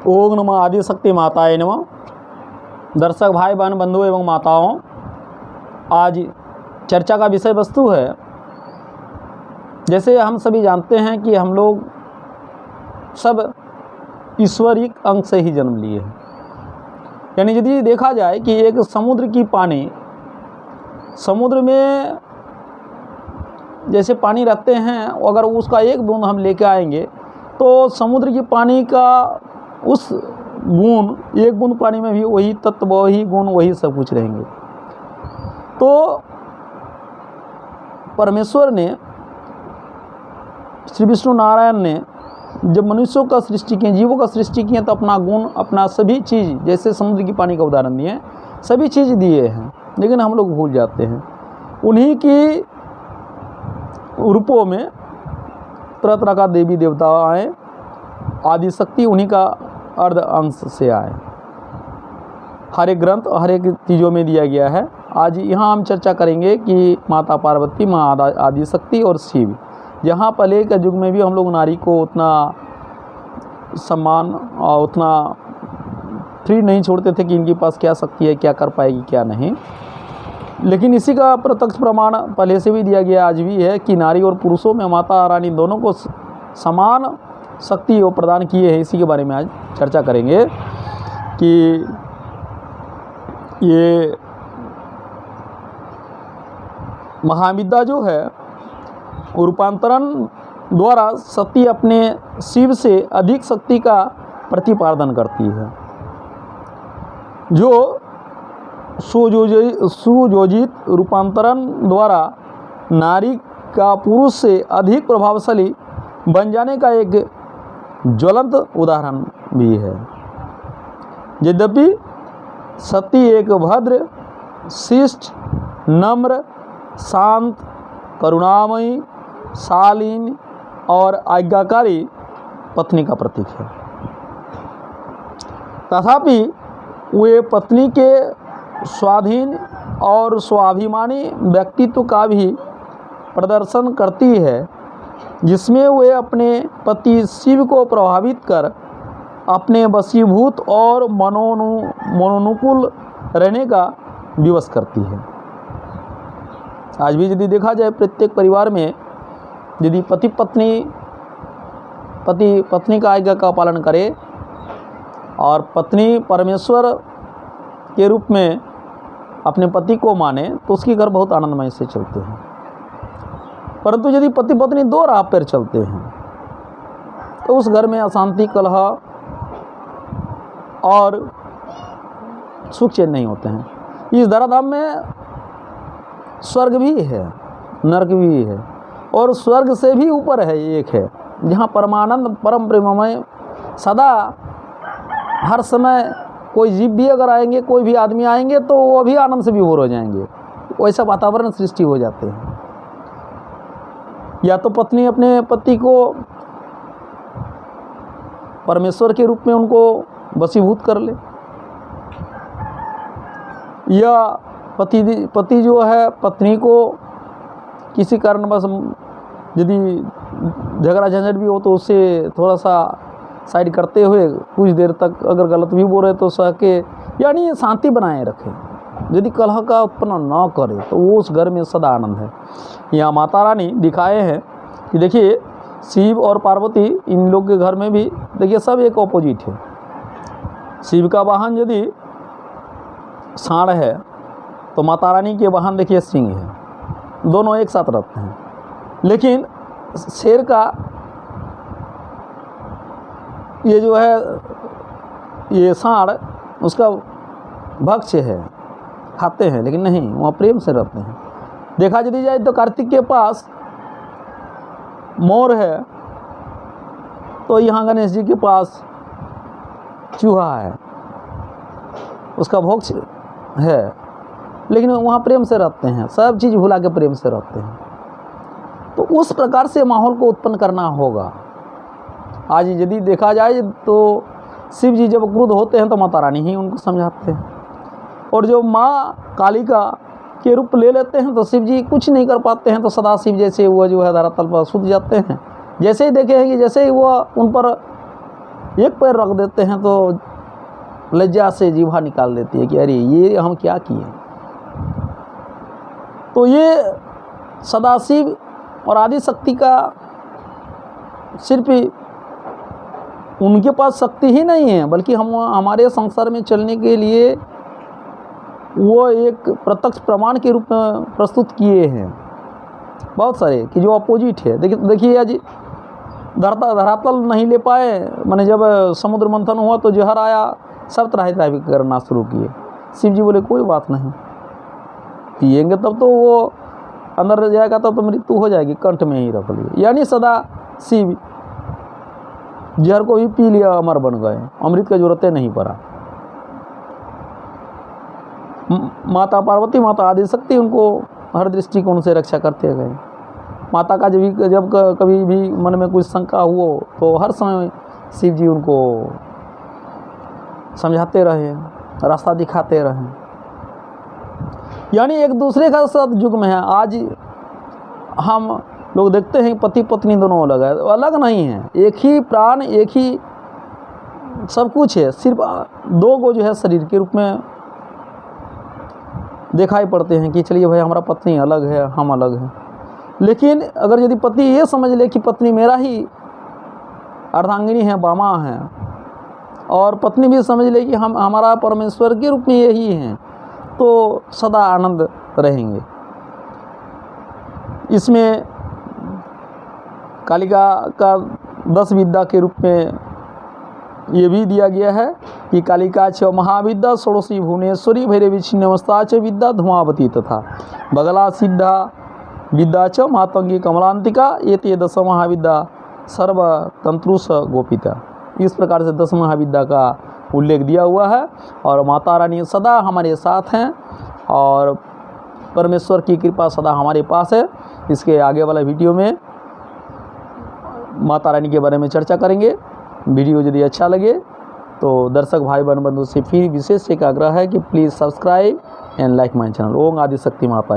ओम नमः आदिशक्ति माताए नमः। दर्शक भाई बहन बंधु एवं माताओं, आज चर्चा का विषय वस्तु है, जैसे हम सभी जानते हैं कि हम लोग सब ईश्वरिक अंग से ही जन्म लिए हैं। यानी यदि देखा जाए कि एक समुद्र की पानी, समुद्र में जैसे पानी रहते हैं, अगर उसका एक बूंद हम लेके आएंगे तो समुद्र की पानी का उस गुण, एक बूंद पानी में भी वही तत्व, वही गुण, वही सब कुछ रहेंगे। तो परमेश्वर ने, श्री विष्णु नारायण ने जब मनुष्यों का सृष्टि किए, जीवों का सृष्टि किए, तो अपना गुण, अपना सभी चीज़, जैसे समुद्र की पानी का उदाहरण दिए, सभी चीज़ दिए हैं, लेकिन हम लोग भूल जाते हैं। उन्हीं की रूपों में तरह तरह का देवी देवता आए, आदि शक्ति उन्हीं का अर्ध अंश से आए। हर एक ग्रंथ, हर एक चीज़ों में दिया गया है। आज यहाँ हम चर्चा करेंगे कि माता पार्वती, माँ आदि शक्ति और शिव। जहाँ पहले के युग में भी हम लोग नारी को उतना सम्मान और उतना फ्री नहीं छोड़ते थे कि इनके पास क्या शक्ति है, क्या कर पाएगी, क्या नहीं। लेकिन इसी का प्रत्यक्ष प्रमाण पहले से भी दिया गया, आज भी है कि नारी और पुरुषों में माता रानी दोनों को समान शक्ति वो प्रदान किए हैं। इसी के बारे में आज चर्चा करेंगे कि ये महाविद्या जो है, रूपांतरण द्वारा सती अपने शिव से अधिक शक्ति का प्रतिपादन करती है, जो सुयोजित रूपांतरण द्वारा नारी का पुरुष से अधिक प्रभावशाली बन जाने का एक ज्वलंत उदाहरण भी है। यद्यपि सती एक भद्र, शिष्ट, नम्र, शांत, करुणामयी, शालीन और आज्ञाकारी पत्नी का प्रतीक है, तथापि वे पत्नी के स्वाधीन और स्वाभिमानी व्यक्तित्व का भी प्रदर्शन करती है, जिसमें वे अपने पति शिव को प्रभावित कर अपने वशीभूत और मनोनुकूल रहने का विवश करती है। आज भी यदि देखा जाए, प्रत्येक परिवार में यदि पति पत्नी का आज्ञा का पालन करे और पत्नी परमेश्वर के रूप में अपने पति को माने, तो उसके घर बहुत आनंदमय से चलते हैं। परंतु यदि पति पत्नी दो राह पर चलते हैं, तो उस घर में अशांति, कलह और सुख चैन नहीं होते हैं। इस धराधाम में स्वर्ग भी है, नरक भी है, और स्वर्ग से भी ऊपर है, एक है जहाँ परमानंद, परम प्रेममय, सदा हर समय कोई जीव भी अगर आएंगे, कोई भी आदमी आएंगे, तो वो भी आनंद से विभोर हो जाएंगे। वैसा वातावरण सृष्टि हो जाते हैं। या तो पत्नी अपने पति को परमेश्वर के रूप में उनको वशीभूत कर ले, या पति जो है पत्नी को किसी कारणवश यदि झगड़ा झंझट भी हो तो उससे थोड़ा सा साइड करते हुए कुछ देर तक अगर गलत भी बोल रहे तो सह के, यानी शांति बनाए रखे। यदि कलह का उत्पन्न न करे तो वो उस घर में सदा आनंद है। यहाँ माता रानी दिखाए हैं कि देखिए, शिव और पार्वती, इन लोग के घर में भी देखिए सब एक ऑपोजिट है। शिव का वाहन यदि सांड है तो माता रानी के वाहन देखिए सिंह है, दोनों एक साथ रहते हैं। लेकिन शेर का ये जो है, ये सांड, उसका भक्ष्य है, खाते हैं, लेकिन नहीं, वहाँ प्रेम से रहते हैं। देखा यदि जाए तो कार्तिक के पास मोर है, तो यहाँ गणेश जी के पास चूहा है, उसका भोक्ष्य है, लेकिन वहाँ प्रेम से रहते हैं, सब चीज़ भुला के प्रेम से रहते हैं। तो उस प्रकार से माहौल को उत्पन्न करना होगा। आज यदि देखा जाए तो शिव जी जब क्रुद्ध होते हैं तो माता रानी ही उनको समझाते हैं, और जो माँ कालिका के रूप ले लेते हैं तो शिव जी कुछ नहीं कर पाते हैं, तो सदा शिव जैसे वो जो है धरातल पर सूत जाते हैं। जैसे ही देखे हैं कि जैसे ही वो उन पर एक पैर रख देते हैं तो लज्जा से जीवा निकाल देती है कि अरे ये हम क्या किए। तो ये सदाशिव और आदिशक्ति का सिर्फ उनके पास शक्ति ही नहीं है, बल्कि हम हमारे संसार में चलने के लिए वो एक प्रत्यक्ष प्रमाण के रूप में प्रस्तुत किए हैं बहुत सारे कि जो अपोजिट है। देखिए आज धरातल नहीं ले पाए, माने जब समुद्र मंथन हुआ तो जहर आया, सब तरह ट्रैफिक करना शुरू किए। शिव जी बोले कोई बात नहीं, पिएंगे तब तो वो अंदर जाएगा, तब तो मृत्यु हो जाएगी, कंठ में ही रख लिए। यानी सदा शिव जहर को भी पी लिया, अमर बन गए, अमृत की जरूरत नहीं पड़ा। माता पार्वती, माता आदिशक्ति उनको हर दृष्टिकोण से रक्षा करते गए। माता का जब कभी भी मन में कुछ शंका हो तो हर समय शिव जी उनको समझाते रहे, रास्ता दिखाते रहे। यानी एक दूसरे का साथ युग में है। आज हम लोग देखते हैं पति पत्नी दोनों अलग है, अलग नहीं है, एक ही प्राण, एक ही सब कुछ है, सिर्फ दो गो जो है शरीर के रूप में दिखाई पड़ते हैं कि चलिए भाई हमारा पत्नी अलग है, हम अलग हैं। लेकिन अगर यदि पति ये समझ ले कि पत्नी मेरा ही अर्धांगिनी है, बामा है, और पत्नी भी समझ ले कि हम हमारा परमेश्वर के रूप में यही हैं, तो सदा आनंद रहेंगे। इसमें कालिका का 10 विद्या के रूप में ये भी दिया गया है कि कालिका च महाविद्या षोडशी भुवनेश्वरी भैरवी छिन्नमस्ता च विद्या धूमावती तथा बगला सिद्धा विद्या च मातंगी कमलांतिका ये ते 10 महाविद्या सर्व तंत्रुष गोपिता। इस प्रकार से 10 महाविद्या का उल्लेख दिया हुआ है। और माता रानी सदा हमारे साथ हैं और परमेश्वर की कृपा सदा हमारे पास है। इसके आगे वाला वीडियो में माता रानी के बारे में चर्चा करेंगे। वीडियो यदि अच्छा लगे तो दर्शक भाई बंधु से फिर विशेष एक आग्रह है कि please subscribe and like my channel. Om Adishakti माता।